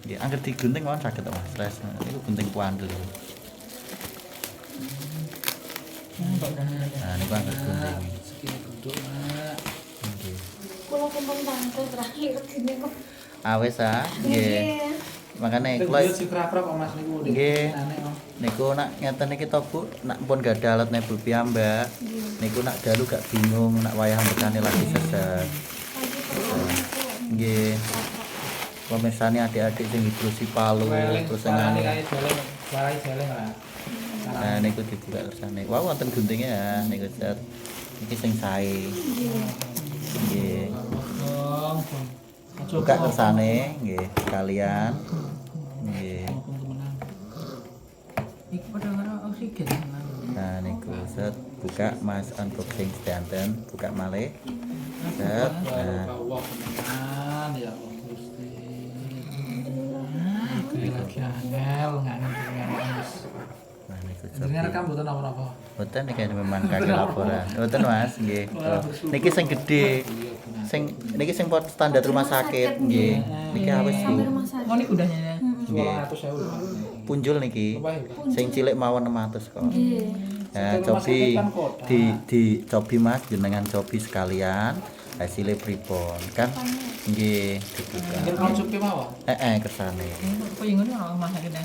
Nggih, angger digunting mawon saged to Mas. Stres niku gunting kuandel. Nah, niku angger gunting. Segini duduk, Mak. Nggih. Kula kumpul tangkel terakhir gini kok. Awes nggih. Makane Kula kula si krap-krap kok Mas niku nggih. aneh kok. Niku nak ngeten iki to Bu, nak pun gadah alat nebul piyambak. Niku nak dalu gak bingung nak wayah bekane lagi seset. Nggih. Pemirsani adik-adik sing hidrosi palu terus sing Suarane anu. kae jalan, suarane jalan lah. Nah niku dibuka kersane. Wah wonten guntingnya ya niku set. Iki sing sae. Nggih. Buka kersane nggih kalian. Nggih. Iki padha karo oksigen. Nah niku set buka Mas unboxing sedanten, buka malih. Set. Nah, Allah tenan ya Allah Gusti. Lagi angel Mas. nah niku Jenenge set. rekam mboten apa-apa. Boten niki memang kaki laporan. Boten Mas, nggih. Niki sing gedhe. Sing niki sing pot standar rumah sakit nggih. Niki awis Bu. Oh niku udahnya ya. Nggih. 200.000. Punjul niki. Sing cilik mawon 600 kok. Nggih. Nah, cobi di cobi Mas jenengan cobi sekalian hasilnya pripun kan nggih dibuka. Nggih konsupi mawon. Kersane. Kok yang ngono ora rumah sakit ya.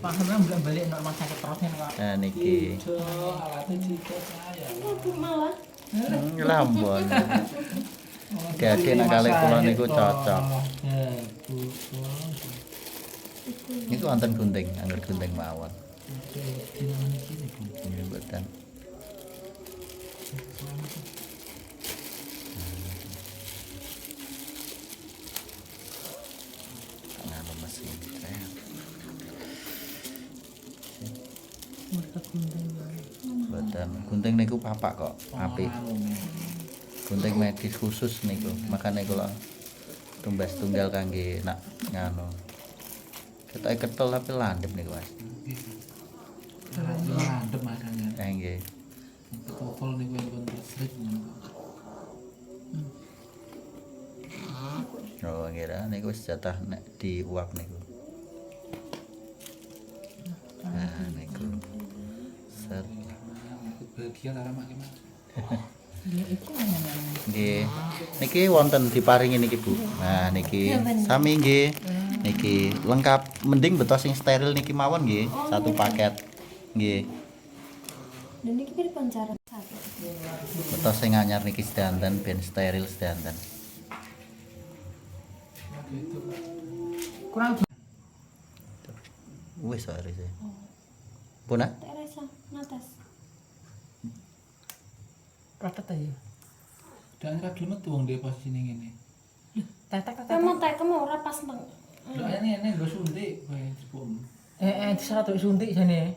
Pahamnya bolak-balik nek rumah sakit terus nih kok. Nah niki. Alatnya cita saya. Bu malah. Lambon. Dadi nek kalih kula niku cocok. Niku wonten gunting, angger gunting mawon. Nggih mboten. Nganu mesin. Mboten. Gunting niku papak kok, apik. Gunting medis khusus niku. Makane kula tumbas tunggal kangge nak nganu. Ketoke ketel tapi landhep niku Mas. Landep makanya. Nggih. Ketokol niku yang pun listrik ngono. Oh, ngira niku wis jatah nek diuap niku. Nah, niku. Set. Bahagia karo mak Mas. Nggih. Niki wonten diparingi niki Bu. Nah, niki sami nggih. Niki lengkap. Mending betos sing steril niki mawon nggih. Satu paket. Nggih. Dan ini kira pancaran satu. Betos sing anyar niki sedanten ben steril sedanten. Kurang Wis wae sih. Puna? Teresa ngatas. protet aja. Dan ra gelem metu wong dhe posisine ngene. Tetek. Kamu tek kamu ora pas nang. Lho ini nggo suntik kowe jebul. Diserat suntik jane.